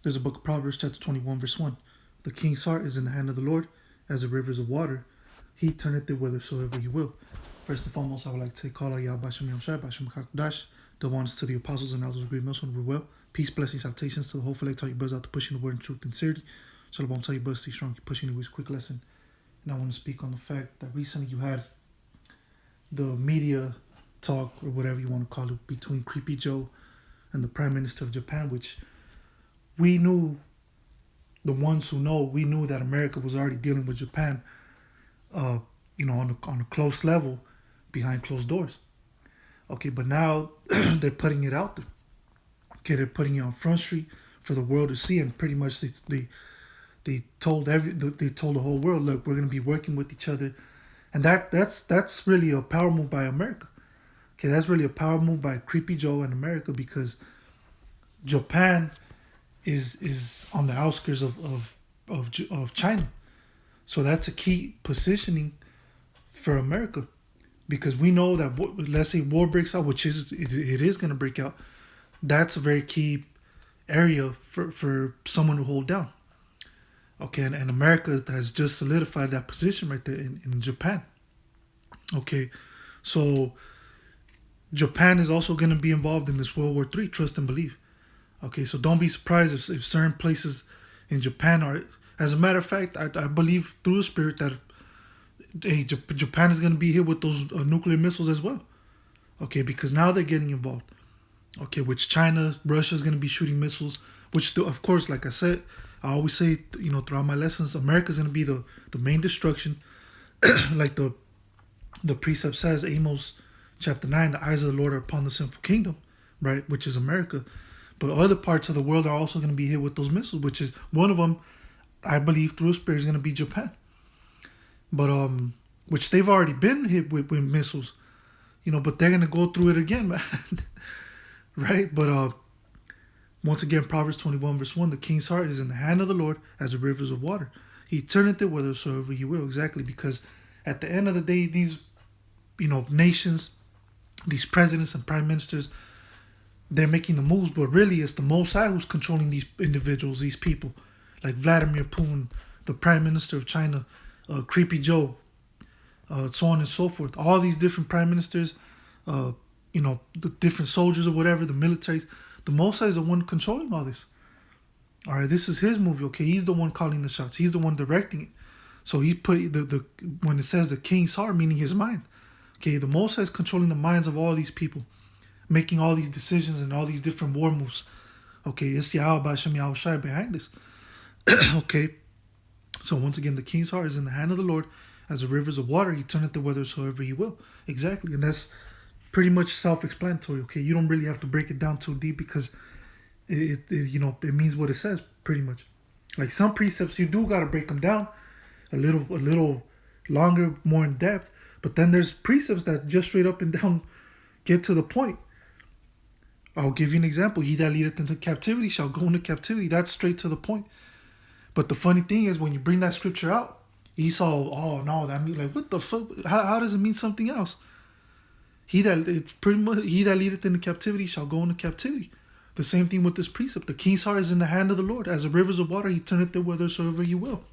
There's a book of Proverbs, chapter 21, verse 1. The king's heart is in the hand of the Lord, as the rivers of water. He turneth it whithersoever he will. First and foremost, I would like to call out Yah Bashem Yamshai, Bashem Kakdash, the ones to the apostles and elders of great Muslim who well. Peace, blessings, salutations to the whole select, all you brothers out to pushing the word in truth and sincerity. Shalom, tell you brothers stay strong, keep pushing the week's quick lesson. And I want to speak on the fact that recently you had the media talk, or whatever you want to call it, between Creepy Joe and the Prime Minister of Japan, which we knew, the ones who know, we knew that America was already dealing with Japan, on a close level, behind closed doors. Okay, but now they're putting it out there. Okay, they're putting it on Front Street for the world to see, and pretty much they told the whole world, look, we're going to be working with each other, and that's really a power move by America. Okay, that's really a power move by Creepy Joe and America, because Japan is on the outskirts of China, so that's a key positioning for America, because we know that, let's say war breaks out, which it is going to break out. That's a very key area for someone to hold down. Okay, and America has just solidified that position right there in Japan. Okay, so Japan is also going to be involved in this World War III, trust and believe. Okay, so don't be surprised if certain places in Japan are, as a matter of fact, I believe through the spirit that Japan is going to be hit with those nuclear missiles as well. Okay, because now they're getting involved. Okay, which China, Russia is going to be shooting missiles, which of course, like I said, I always say, throughout my lessons, America is going to be the main destruction. Like the precept says, Amos chapter 9, the eyes of the Lord are upon the sinful kingdom, right, which is America. But other parts of the world are also going to be hit with those missiles, which is one of them, I believe, through spirit, is going to be Japan. But which they've already been hit with missiles, but they're going to go through it again, man. Right? But once again, Proverbs 21 verse 1, the king's heart is in the hand of the Lord as the rivers of water. He turneth it whithersoever he will. Exactly, because at the end of the day, these nations, these presidents and prime ministers, they're making the moves, but really it's the Most High who's controlling these individuals, these people, like Vladimir Putin, the Prime Minister of China, Creepy Joe, so on and so forth. All these different prime ministers, the different soldiers or whatever, the militaries. The Most High is the one controlling all this. All right, this is his movie. Okay, he's the one calling the shots. He's the one directing it. So he put the when it says the king's heart, meaning his mind. Okay, the Most High is controlling the minds of all these people, making all these decisions and all these different war moves. Okay, it's Yahweh Bashem Yahweh Shai behind this. Okay, so once again, the king's heart is in the hand of the Lord, as the rivers of water. He turneth the whithersoever he will. Exactly, and that's pretty much self-explanatory. Okay, you don't really have to break it down too deep, because it means what it says pretty much. Like some precepts, you do gotta break them down a little longer, more in depth. But then there's precepts that just straight up and down get to the point. I'll give you an example. He that leadeth into captivity shall go into captivity. That's straight to the point. But the funny thing is, when you bring that scripture out, Esau, oh no, that means, like, what the fuck? How does it mean something else? He that leadeth into captivity shall go into captivity. The same thing with this precept. The king's heart is in the hand of the Lord. As the rivers of water, he turneth it whithersoever he will.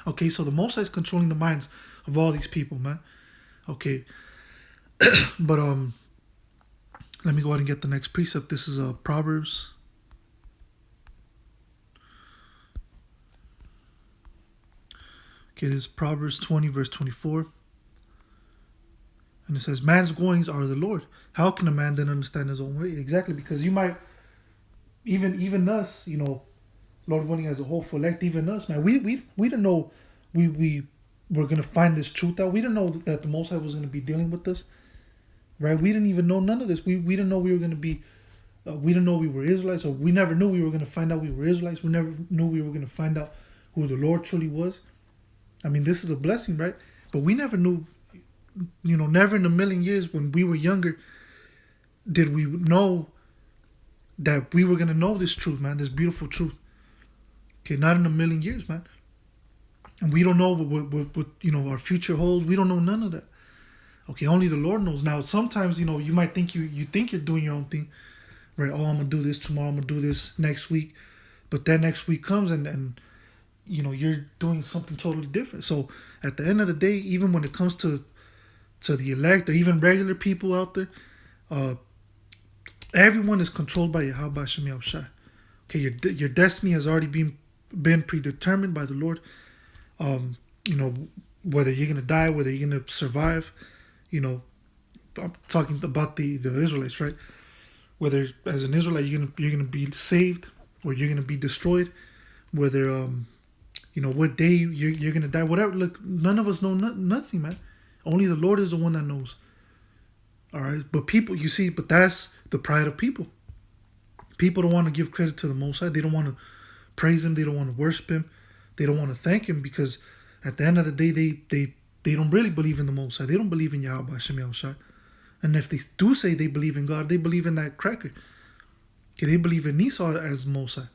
Okay, so the Most High is controlling the minds of all these people, man. Okay. But let me go ahead and get the next precept. This is Proverbs. Okay, this is Proverbs 20, verse 24. And it says, man's goings are the Lord. How can a man then understand his own way? Exactly, because you might, even us, Lord willing, as a whole, for elect, even us, man, we didn't know we were going to find this truth out. We didn't know that the Most High was going to be dealing with us, right? We didn't even know none of this. We didn't know we were going to be, we didn't know we were Israelites, or we never knew we were going to find out we were Israelites. We never knew we were going to find out who the Lord truly was. I mean, this is a blessing, right? But we never knew, never in a million years when we were younger did we know that we were going to know this truth, man, this beautiful truth. Okay, not in a million years, man. And we don't know what our future holds. We don't know none of that. Okay, only the Lord knows. Now, sometimes, you might think you think you're doing your own thing, right? Oh, I'm going to do this tomorrow. I'm going to do this next week. But then next week comes and you're doing something totally different. So at the end of the day, even when it comes to the elect or even regular people out there, uh, everyone is controlled by Yahweh Shem Yahushua. Okay, your destiny has already been predetermined by the Lord. Um, you know, whether you're gonna die, whether you're gonna survive. I'm talking about the Israelites, right? Whether as an Israelite you're gonna be saved or you're gonna be destroyed. Whether what day you're gonna die, whatever. Look, none of us know nothing, man. Only the Lord is the one that knows. All right, but people, you see, but that's the pride of people. People don't want to give credit to the Most High. They don't want to praise Him. They don't want to worship Him. They don't want to thank Him because at the end of the day, they don't really believe in the Most High. They don't believe in Yahweh Hashem Yahushua. And if they do say they believe in God, they believe in that cracker. Okay, they believe in Esau as Most High.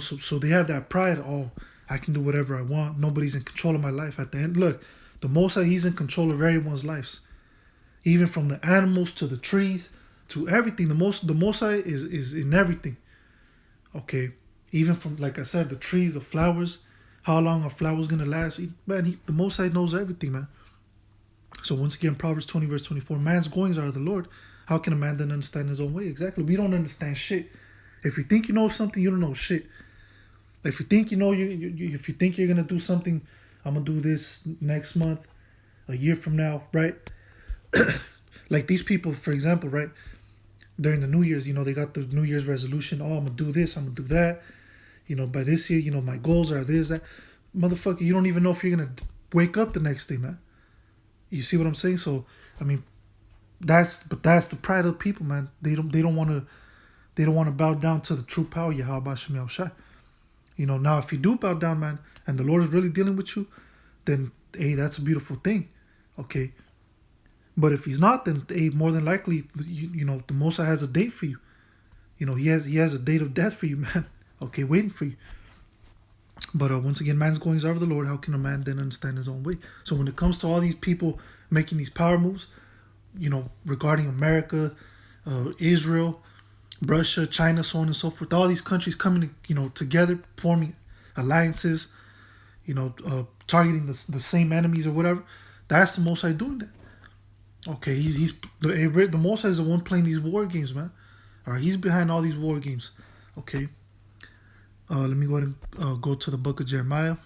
So they have that pride. Oh, I can do whatever I want. Nobody's in control of my life. At the end, look, the Most High, He's in control of everyone's lives, even from the animals to the trees to everything. The Most High is in everything. Okay, even from, like I said, the trees, the flowers, how long a flower's gonna last. The Most High knows everything, man. So once again, Proverbs 20 verse 24, man's goings are of the Lord. How can a man then understand his own way? Exactly. We don't understand shit. If you think you know something, you don't know shit. If you think if you think you're gonna do something, I'm gonna do this next month, a year from now, right? Like these people, for example, right? During the New Year's, they got the New Year's resolution. Oh, I'm gonna do this, I'm gonna do that. By this year, my goals are this, that. Motherfucker, you don't even know if you're gonna wake up the next day, man. You see what I'm saying? So, I mean, that's the pride of people, man. They don't want to bow down to the true power, Yahweh Shem Yahushua. Now if you do bow down, man, and the Lord is really dealing with you, then hey, that's a beautiful thing, okay. But if He's not, then hey, more than likely, the Most High has a date for you. He has a date of death for you, man. Okay, waiting for you. But once again, man's goings are of the Lord. How can a man then understand his own way? So when it comes to all these people making these power moves, regarding America, Israel, Russia, China, so on and so forth, all these countries coming, together, forming alliances, targeting the same enemies or whatever, that's the Most High doing that. Okay, he's the Most High is the one playing these war games, man. All right, He's behind all these war games. Okay. Let me go ahead and go to the book of Jeremiah.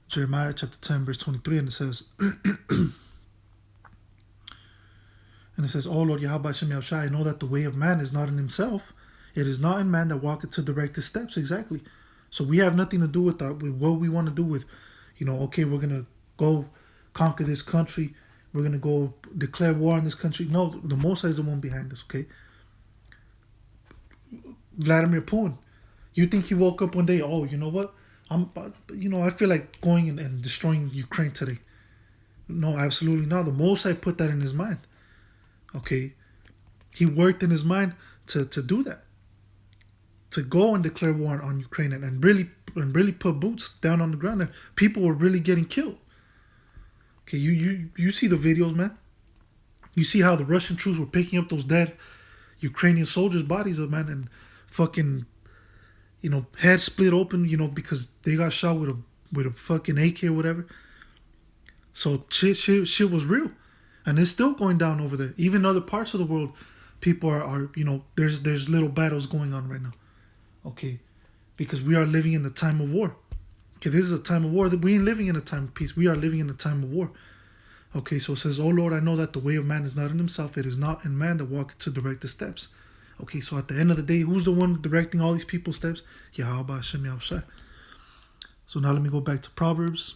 Jeremiah chapter 10, verse 23, and it says, "O Lord Yahweh Hashem Yahushua, I know that the way of man is not in himself. It is not in man that walketh to direct his steps." Exactly. So we have nothing to do with what we want to do with, okay, we're going to go conquer this country. We're going to go declare war on this country. No, the Most High is the one behind this, okay? Vladimir Putin, you think he woke up one day, oh, you know what? I feel like going and destroying Ukraine today. No, absolutely not. The Most High put that in his mind. Okay? He worked in his mind to do that. To go and declare war on Ukraine and really put boots down on the ground, and people were really getting killed. Okay, you see the videos, man. You see how the Russian troops were picking up those dead Ukrainian soldiers' bodies, man, and fucking, head split open, because they got shot with a fucking AK or whatever. So shit was real, and it's still going down over there. Even other parts of the world, people are there's little battles going on right now. Okay, because we are living in the time of war. Okay, this is a time of war. We ain't living in a time of peace. We are living in a time of war. Okay, so it says, "O Lord, I know that the way of man is not in himself. It is not in man that walketh to direct the steps." Okay, so at the end of the day, who's the one directing all these people's steps? Yahweh Hashem Yahushua. So now let me go back to Proverbs.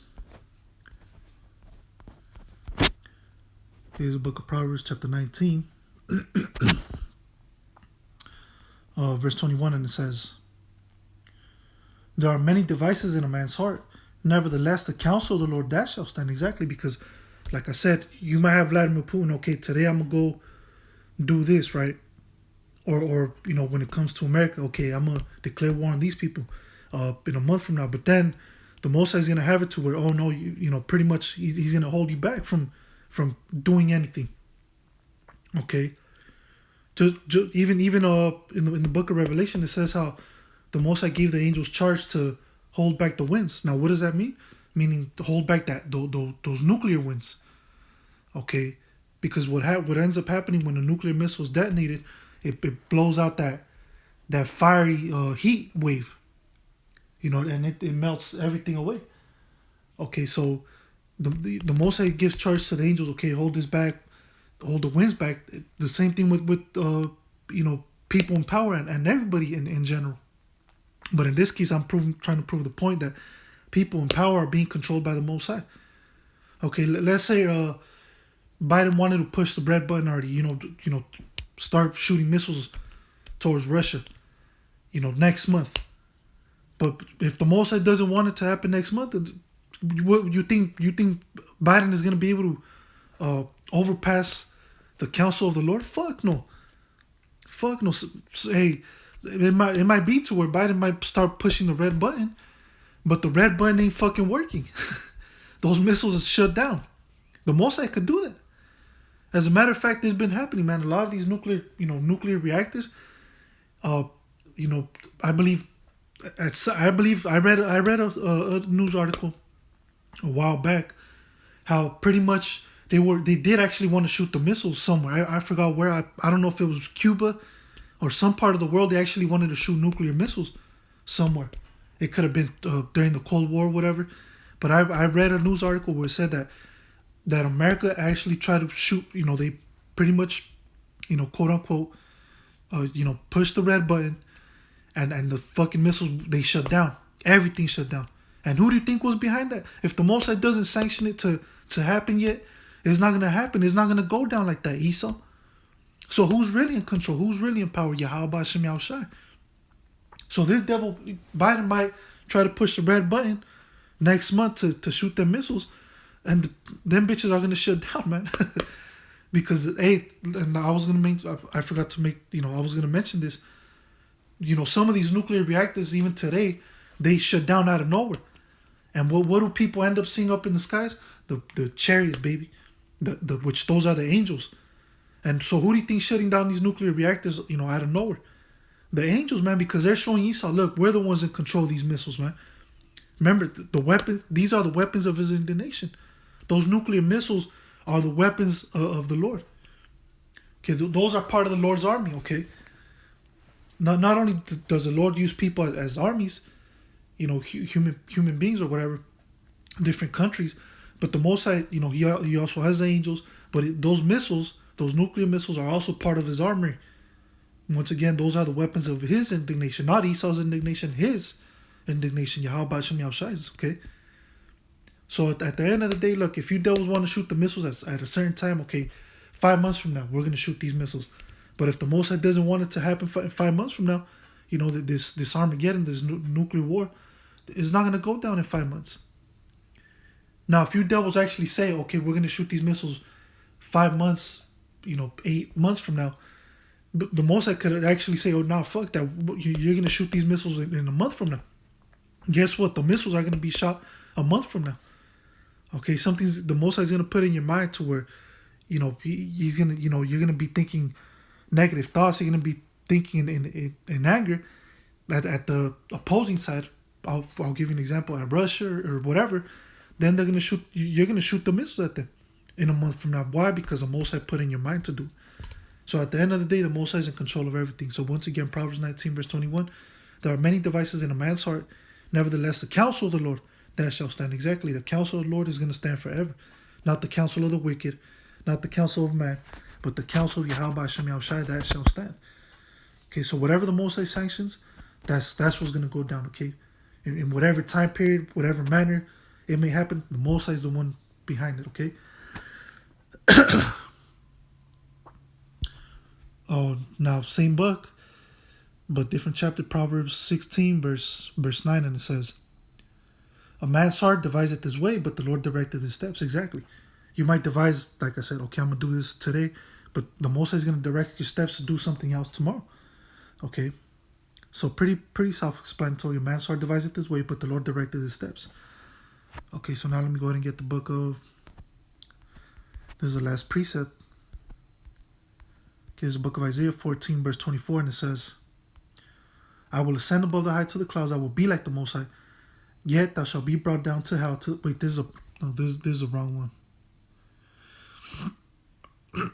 Here's the book of Proverbs, chapter 19, verse 21, and it says, "There are many devices in a man's heart. Nevertheless, the counsel of the Lord that shall stand." Exactly, because, like I said, you might have Vladimir Putin. Okay, today I'm gonna go do this, right? Or when it comes to America, okay, I'm gonna declare war on these people in a month from now. But then the Most High is gonna have it to where, oh no, pretty much he's gonna hold you back from doing anything. Okay, Even in the book of Revelation, it says how the Most High gave the angels charge to hold back the winds. Now, what does that mean? Meaning to hold back those nuclear winds. Okay, because what ends up happening when a nuclear missile is detonated, it blows out that fiery heat wave. And it melts everything away. Okay, so the Most High gives charge to the angels. Okay, hold this back, hold the winds back. The same thing with people in power and everybody in general. But in this case, I'm trying to prove the point that people in power are being controlled by the Most High. Okay, let's say Biden wanted to push the red button already. Start shooting missiles towards Russia. Next month. But if the Most High doesn't want it to happen next month, what you think Biden is gonna be able to overpass the counsel of the Lord? Fuck no. Hey, it might be to where Biden might start pushing the red button, but the red button ain't fucking working. Those missiles are shut down. The Most High could do that. As a matter of fact, it's been happening, man. A lot of these nuclear reactors. I believe I read a news article a while back how pretty much they did actually want to shoot the missiles somewhere. I forgot where. I don't know if it was Cuba or some part of the world. They actually wanted to shoot nuclear missiles somewhere. It could have been during the Cold War or whatever. But I read a news article where it said that America actually tried to shoot. They pretty much, quote unquote, push the red button, and the fucking missiles, they shut down. Everything shut down. And who do you think was behind that? If the Most High doesn't sanction it to happen yet, it's not gonna happen. It's not gonna go down like that, Esau. So who's really in control? Who's really in power? Yahweh Hashem Yahushai. So this devil Biden might try to push the red button next month to shoot them missiles, and them bitches are gonna shut down, man. Because and I was gonna I forgot to I was gonna mention this. Some of these nuclear reactors, even today, they shut down out of nowhere. And what do people end up seeing up in the skies? The chariots, baby. Which those are the angels. And so who do you think shutting down these nuclear reactors, out of nowhere? The angels, man, because they're showing Esau, look, we're the ones in control of these missiles, man. Remember, the weapons, these are the weapons of his indignation. Those nuclear missiles are the weapons of the Lord. Okay, those are part of the Lord's army, okay? Not only does the Lord use people as armies, human beings or whatever, different countries, but the Most High, he also has the angels. But those missiles, those nuclear missiles, are also part of his army. Once again, those are the weapons of his indignation, not Esau's indignation, his indignation. Yahweh Ba'ashem Yahushai's, okay? So at the end of the day, look, if you devils want to shoot the missiles at a certain time, okay, 5 months from now, we're going to shoot these missiles. But if the Most High doesn't want it to happen 5 months from now, this Armageddon, this nuclear war, is not going to go down in 5 months. Now, if you devils actually say, okay, we're going to shoot these missiles 5 months, 8 months from now, the Most High could actually say, oh, no, fuck that. You're going to shoot these missiles in a month from now. Guess what? The missiles are going to be shot a month from now. Okay, the Most High is going to put in your mind to where, he's going to, you're going to be thinking negative thoughts. You're going to be thinking in anger at the opposing side. I'll give you an example, at Russia or whatever. Then they're going to shoot, you're going to shoot the missiles at them in a month from now. Why? Because the Most High put in your mind to do. So at the end of the day, the Most High is in control of everything. So once again, Proverbs 19 verse 21, there are many devices in a man's heart. Nevertheless, the counsel of the Lord, that shall stand. Exactly. The counsel of the Lord is going to stand forever. Not the counsel of the wicked, not the counsel of man, but the counsel of Yahweh Hashem Yahushai, that shall stand. Okay, so whatever the Most High sanctions, that's what's going to go down, okay? In whatever time period, whatever manner it may happen, the Most High is the one behind it, okay? Now, same book, but different chapter, Proverbs 16, verse 9, and it says, a man's heart deviseth his way, but the Lord directed his steps. Exactly. You might devise, like I said, okay, I'm going to do this today, but the Most High is going to direct your steps to do something else tomorrow. Okay? So pretty self-explanatory. A man's heart deviseth his way, but the Lord directed his steps. Okay, so now let me go ahead and get the book of... This is the last precept. Okay, it's the book of Isaiah 14, verse 24, and it says, I will ascend above the heights of the clouds. I will be like the Most High. Yet thou shalt be brought down to hell. Wait, this is a wrong one.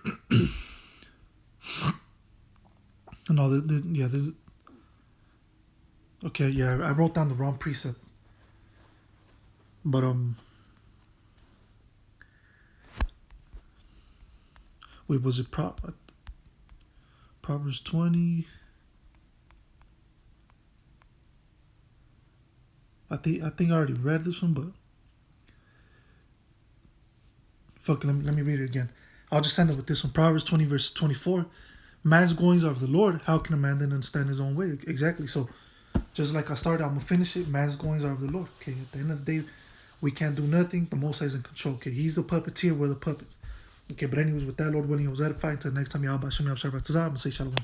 No, this. Okay, yeah, I wrote down the wrong precept. But wait, was it Proverbs 20? I think I already read this one, but fuck it, let me read it again. I'll just end it with this one. Proverbs 20, verse 24. Man's goings are of the Lord. How can a man then understand his own way? Exactly. So, just like I started, I'm going to finish it. Man's goings are of the Lord. Okay, at the end of the day, we can't do nothing. The Most High is in control. Okay, He's the puppeteer. We're the puppets. Okay, but anyways, with that, Lord willing, I was edified. Until next time, Yahweh Shem Yahweh Shabbat Tazah. I'm going to say shalom.